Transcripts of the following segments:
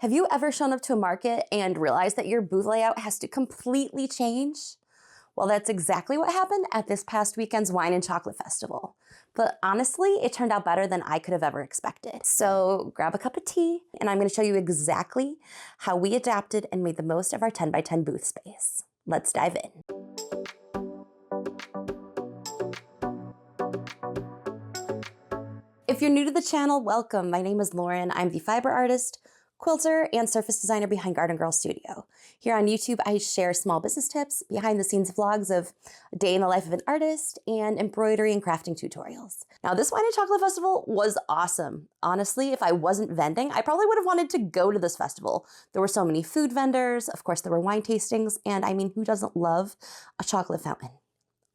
Have you ever shown up to a market and realized that your booth layout has to completely change? Well, that's exactly what happened at this past weekend's Wine and Chocolate Festival. But honestly, it turned out better than I could have ever expected. So grab a cup of tea, and I'm going to show you exactly how we adapted and made the most of our 10 by 10 booth space. Let's dive in. If you're new to the channel, welcome. My name is Lauren. I'm the fiber artist, quilter, and surface designer behind Garden Girl Studio. Here on YouTube, I share small business tips, behind the scenes vlogs of a day in the life of an artist, and embroidery and crafting tutorials. Now, this Wine and Chocolate Festival was awesome. Honestly, if I wasn't vending, I probably would have wanted to go to this festival. There were so many food vendors, of course there were wine tastings, and I mean, who doesn't love a chocolate fountain?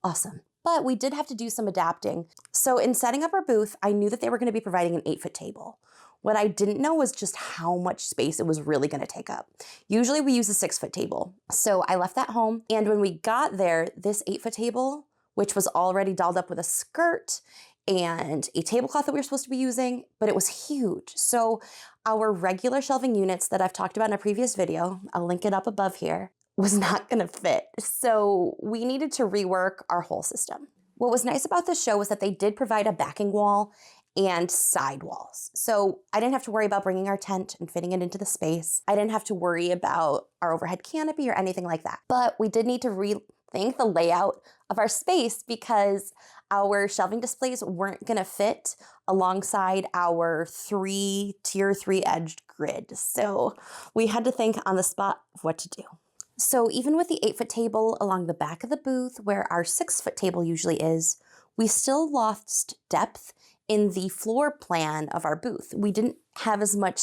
Awesome. But we did have to do some adapting. So in setting up our booth, I knew that they were going to be providing an 8-foot table. What I didn't know was just how much space it was really going to take up. Usually we use a 6-foot table. So I left that home. And when we got there, this 8-foot table, which was already dolled up with a skirt and a tablecloth that we were supposed to be using, but it was huge. So our regular shelving units that I've talked about in a previous video, I'll link it up above here, was not going to fit. So we needed to rework our whole system. What was nice about this show was that they did provide a backing wall and side walls. So I didn't have to worry about bringing our tent and fitting it into the space. I didn't have to worry about our overhead canopy or anything like that. But we did need to rethink the layout of our space because our shelving displays weren't going to fit alongside our tier 3 edged grid. So we had to think on the spot of what to do. So even with the 8-foot table along the back of the booth where our 6-foot table usually is, we still lost depth in the floor plan of our booth. We didn't have as much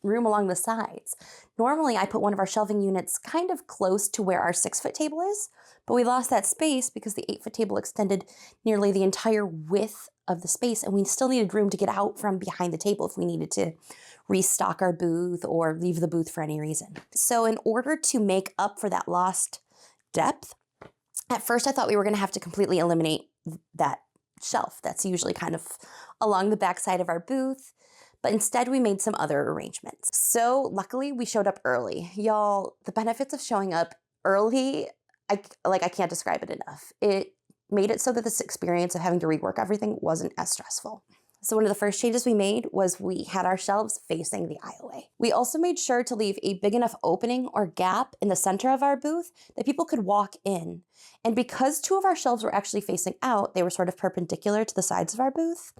room along the sides. Normally I put one of our shelving units kind of close to where our 6-foot table is, but we lost that space because the 8-foot table extended nearly the entire width of the space, and we still needed room to get out from behind the table if we needed to restock our booth or leave the booth for any reason. So in order to make up for that lost depth, at first I thought we were going to have to completely eliminate that shelf that's usually kind of along the back side of our booth, but instead we made some other arrangements. So luckily we showed up early. Y'all, the benefits of showing up early, I can't describe it enough. It made it so that this experience of having to rework everything wasn't as stressful. So one of the first changes we made was we had our shelves facing the aisleway. We also made sure to leave a big enough opening or gap in the center of our booth that people could walk in. And because 2 of our shelves were actually facing out, they were sort of perpendicular to the sides of our booth.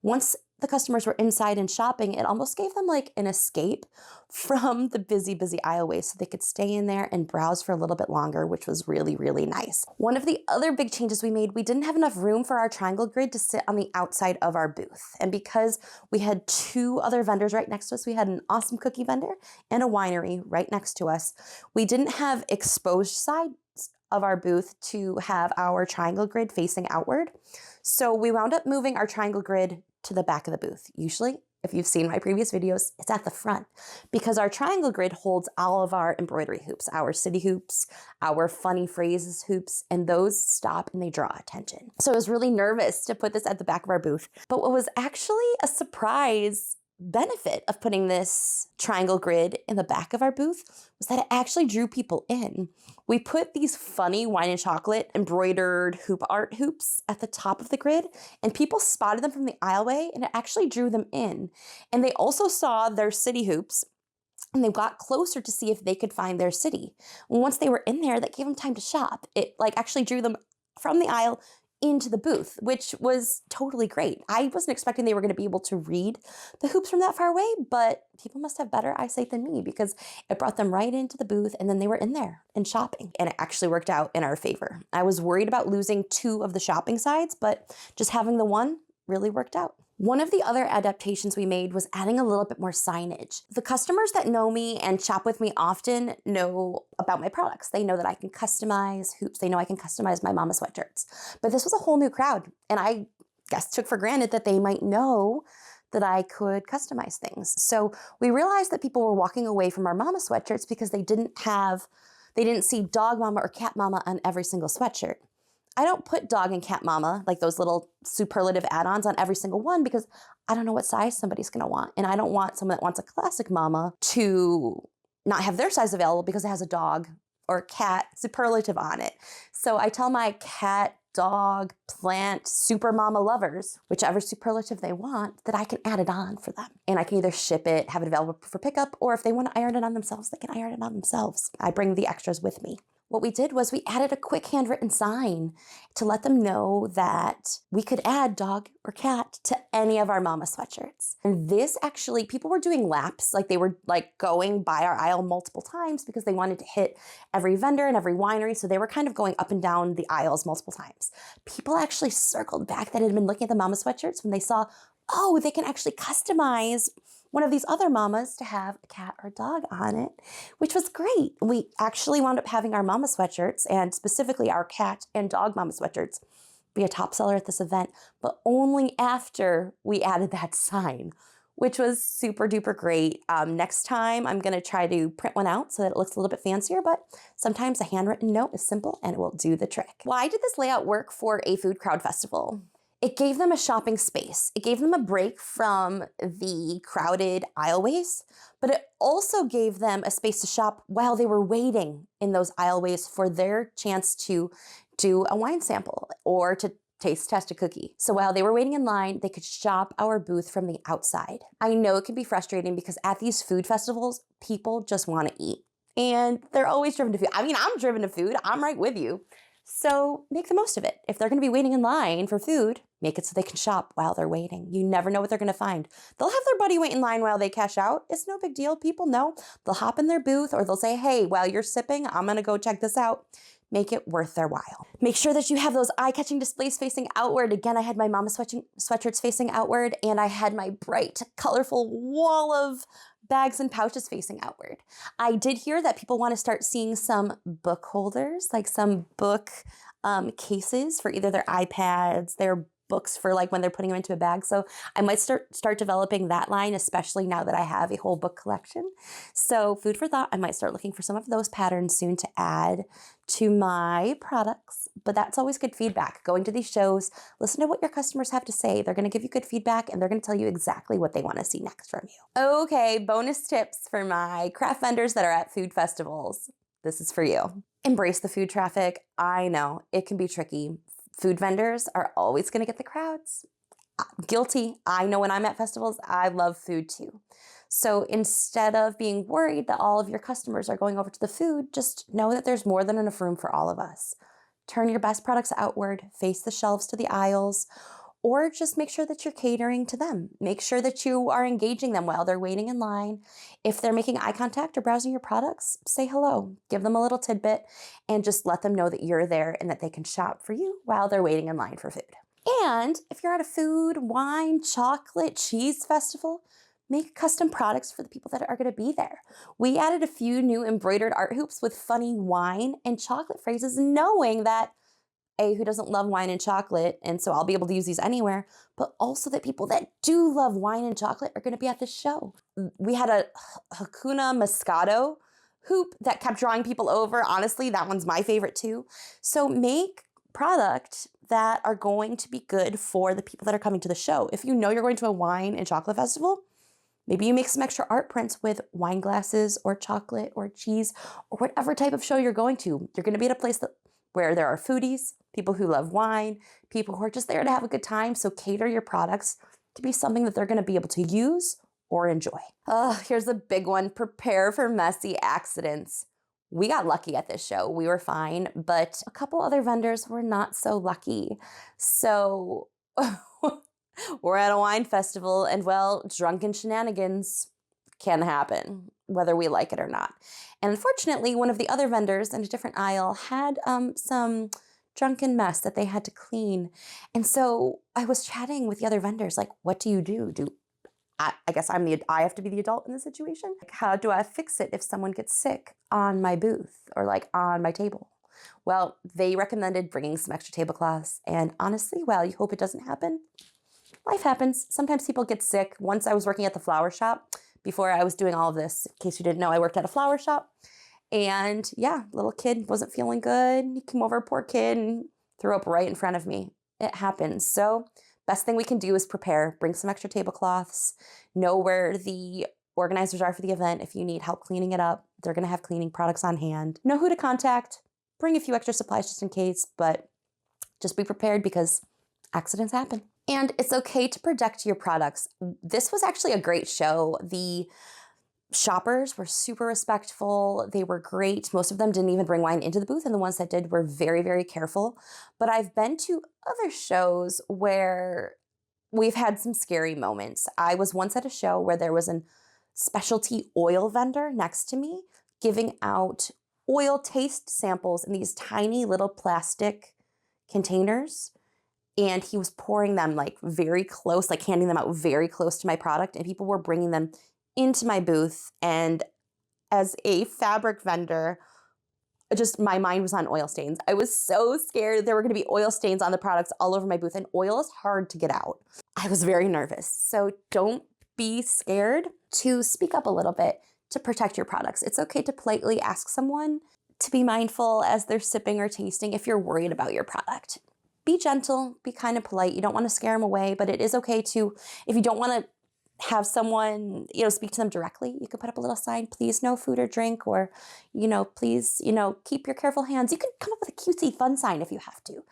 Once the customers were inside and shopping, it almost gave them like an escape from the busy aisleway so they could stay in there and browse for a little bit longer, which was really, really nice. One of the other big changes we made, we didn't have enough room for our triangle grid to sit on the outside of our booth. And because we had 2 other vendors right next to us, we had an awesome cookie vendor and a winery right next to us, we didn't have exposed sides of our booth to have our triangle grid facing outward. So we wound up moving our triangle grid to the back of the booth. Usually, if you've seen my previous videos, it's at the front because our triangle grid holds all of our embroidery hoops, our city hoops, our funny phrases hoops, and those stop and they draw attention. So I was really nervous to put this at the back of our booth. But what was actually a surprise benefit of putting this triangle grid in the back of our booth was that it actually drew people in. We put these funny wine and chocolate embroidered hoop art hoops at the top of the grid, and people spotted them from the aisleway, and it actually drew them in. And they also saw their city hoops, and they got closer to see if they could find their city. And once they were in there, that gave them time to shop. It actually drew them from the aisle into the booth, which was totally great. I wasn't expecting they were going to be able to read the hoops from that far away, but people must have better eyesight than me because it brought them right into the booth and then they were in there and shopping. And it actually worked out in our favor. I was worried about losing 2 of the shopping sides, but just having the one really worked out. One of the other adaptations we made was adding a little bit more signage. The customers that know me and shop with me often know about my products. They know that I can customize hoops. They know I can customize my mama sweatshirts. But this was a whole new crowd, and I guess took for granted that they might know that I could customize things. So we realized that people were walking away from our mama sweatshirts because they didn't see dog mama or cat mama on every single sweatshirt. I don't put dog and cat mama, like those little superlative add-ons on every single one because I don't know what size somebody's gonna want. And I don't want someone that wants a classic mama to not have their size available because it has a dog or cat superlative on it. So I tell my cat, dog, plant, super mama lovers, whichever superlative they want, that I can add it on for them. And I can either ship it, have it available for pickup, or if they want to iron it on themselves, they can iron it on themselves. I bring the extras with me. What we did was we added a quick handwritten sign to let them know that we could add dog or cat to any of our mama sweatshirts. And this actually, people were doing laps, like they were like going by our aisle multiple times because they wanted to hit every vendor and every winery. So they were kind of going up and down the aisles multiple times. People actually circled back that had been looking at the mama sweatshirts when they saw, oh, they can actually customize one of these other mamas to have a cat or a dog on it, which was great. We actually wound up having our mama sweatshirts, and specifically our cat and dog mama sweatshirts, be a top seller at this event, but only after we added that sign, which was super duper great. Next time I'm gonna try to print one out so that it looks a little bit fancier, but sometimes a handwritten note is simple and it will do the trick. Why did this layout work for a food crowd festival? It gave them a shopping space. It gave them a break from the crowded aisleways, but it also gave them a space to shop while they were waiting in those aisleways for their chance to do a wine sample or to taste test a cookie. So while they were waiting in line, they could shop our booth from the outside. I know it can be frustrating because at these food festivals, people just want to eat. And they're always driven to food. I mean, I'm driven to food. I'm right with you. So make the most of it. If they're going to be waiting in line for food, make it so they can shop while they're waiting. You never know what they're going to find. They'll have their buddy wait in line while they cash out. It's no big deal. People know. They'll hop in their booth or they'll say, hey, while you're sipping, I'm going to go check this out. Make it worth their while. Make sure that you have those eye-catching displays facing outward. Again, I had my mama sweatshirts facing outward, and I had my bright, colorful wall of bags and pouches facing outward. I did hear that people want to start seeing some book holders, like some book cases for either their iPads, their books for like when they're putting them into a bag. So I might start developing that line, especially now that I have a whole book collection. So food for thought, I might start looking for some of those patterns soon to add to my products. But that's always good feedback. Going to these shows, listen to what your customers have to say. They're going to give you good feedback and they're going to tell you exactly what they want to see next from you. Okay, bonus tips for my craft vendors that are at food festivals. This is for you. Embrace the food traffic. I know it can be tricky. Food vendors are always going to get the crowds. Guilty. I know when I'm at festivals, I love food too. So instead of being worried that all of your customers are going over to the food, just know that there's more than enough room for all of us. Turn your best products outward, face the shelves to the aisles, or just make sure that you're catering to them. Make sure that you are engaging them while they're waiting in line. If they're making eye contact or browsing your products, say hello, give them a little tidbit, and just let them know that you're there and that they can shop for you while they're waiting in line for food. And if you're at a food, wine, chocolate, cheese festival, make custom products for the people that are going to be there. We added a few new embroidered art hoops with funny wine and chocolate phrases, knowing that who doesn't love wine and chocolate, and so I'll be able to use these anywhere, but also that people that do love wine and chocolate are going to be at this show. We had a Hakuna Moscato hoop that kept drawing people over. Honestly, that one's my favorite too. So make product that are going to be good for the people that are coming to the show. If you know you're going to a wine and chocolate festival, maybe you make some extra art prints with wine glasses or chocolate or cheese or whatever type of show you're going to. You're going to be at a place where there are foodies, people who love wine, people who are just there to have a good time. So cater your products to be something that they're going to be able to use or enjoy. Here's a big one. Prepare for messy accidents. We got lucky at this show. We were fine, but a couple other vendors were not so lucky. So we're at a wine festival and, well, drunken shenanigans can happen, whether we like it or not. And unfortunately, one of the other vendors in a different aisle had some drunken mess that they had to clean. And so I was chatting with the other vendors, like, what do you do? I guess I have to be the adult in the situation. Like, how do I fix it if someone gets sick on my booth or like on my table? Well, they recommended bringing some extra tablecloths. And honestly, while you hope it doesn't happen, life happens. Sometimes people get sick. Once I was working at the flower shop, before I was doing all of this, in case you didn't know, I worked at a flower shop. And yeah, little kid wasn't feeling good. He came over, poor kid, and threw up right in front of me. It happens. So best thing we can do is prepare. Bring some extra tablecloths. Know where the organizers are for the event. If you need help cleaning it up, they're going to have cleaning products on hand. Know who to contact. Bring a few extra supplies just in case, but just be prepared because accidents happen. And it's okay to protect your products. This was actually a great show. The shoppers were super respectful. They were great. Most of them didn't even bring wine into the booth, and the ones that did were very, very careful. But I've been to other shows where we've had some scary moments. I was once at a show where there was a specialty oil vendor next to me giving out oil taste samples in these tiny little plastic containers. And he was pouring them like very close, like handing them out very close to my product. And people were bringing them into my booth. And as a fabric vendor, just my mind was on oil stains. I was so scared there were going to be oil stains on the products all over my booth. And oil is hard to get out. I was very nervous. So don't be scared to speak up a little bit to protect your products. It's okay to politely ask someone to be mindful as they're sipping or tasting if you're worried about your product. Be gentle, be kind of polite. You don't want to scare them away, but it is okay to, if you don't want to have someone, speak to them directly, you could put up a little sign, please no food or drink, or, please, keep your careful hands. You can come up with a cutesy fun sign if you have to,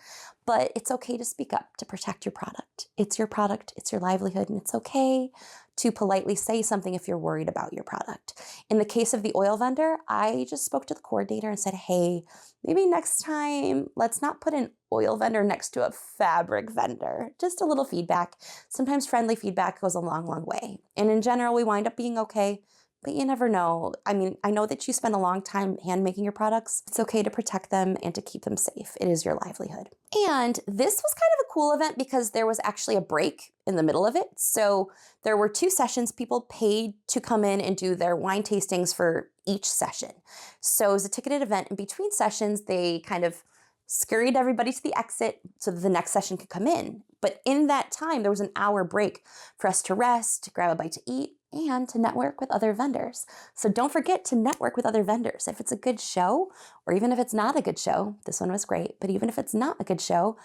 but it's okay to speak up to protect your product. It's your livelihood, and it's okay to politely say something if you're worried about your product. In the case of the oil vendor, I just spoke to the coordinator and said, hey, maybe next time, let's not put an oil vendor next to a fabric vendor. Just a little feedback. Sometimes friendly feedback goes a long, long way. And in general, we wind up being okay, but you never know. I mean, I know that you spend a long time hand making your products. It's okay to protect them and to keep them safe. It is your livelihood. And this was kind of a cool event because there was actually a break in the middle of it. So there were 2 sessions. People paid to come in and do their wine tastings for each session. So it was a ticketed event. In between sessions, they kind of scurried everybody to the exit so that the next session could come in. But in that time, there was an hour break for us to rest, to grab a bite to eat, and to network with other vendors. So don't forget to network with other vendors. If it's a good show, or even if it's not a good show, this one was great, but even if it's not a good show,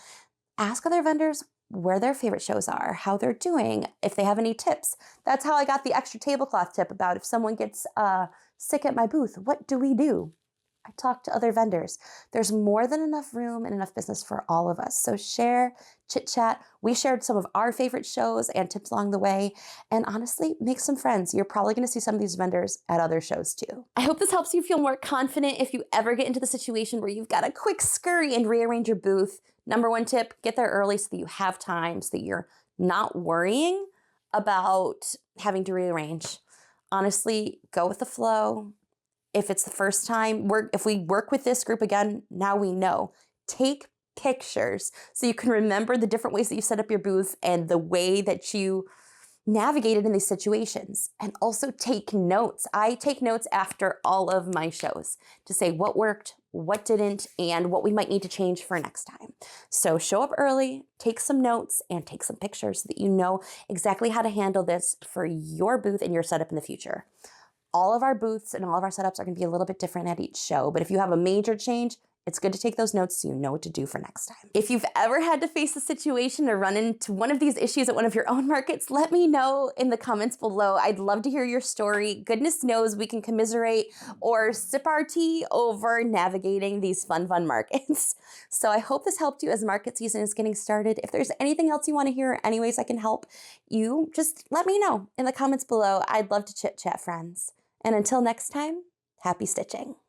ask other vendors where their favorite shows are, how they're doing, if they have any tips. That's how I got the extra tablecloth tip about if someone gets sick at my booth, what do we do? I talk to other vendors. There's more than enough room and enough business for all of us. So share, chit chat. We shared some of our favorite shows and tips along the way. And honestly, make some friends. You're probably going to see some of these vendors at other shows too. I hope this helps you feel more confident if you ever get into the situation where you've got a quick scurry and rearrange your booth. Number 1 tip, get there early so that you have time, so that you're not worrying about having to rearrange. Honestly, go with the flow. If it's the first time, if we work with this group again, now we know. Take pictures so you can remember the different ways that you set up your booth and the way that you navigated in these situations. And also take notes. I take notes after all of my shows to say what worked, what didn't, and what we might need to change for next time. So show up early, take some notes, and take some pictures so that you know exactly how to handle this for your booth and your setup in the future. All of our booths and all of our setups are going to be a little bit different at each show, but if you have a major change, it's good to take those notes so you know what to do for next time. If you've ever had to face a situation or run into one of these issues at one of your own markets, let me know in the comments below. I'd love to hear your story. Goodness knows we can commiserate or sip our tea over navigating these fun markets. So I hope this helped you as market season is getting started. If there's anything else you want to hear, any ways I can help you, just let me know in the comments below. I'd love to chit chat, friends. And until next time, happy stitching.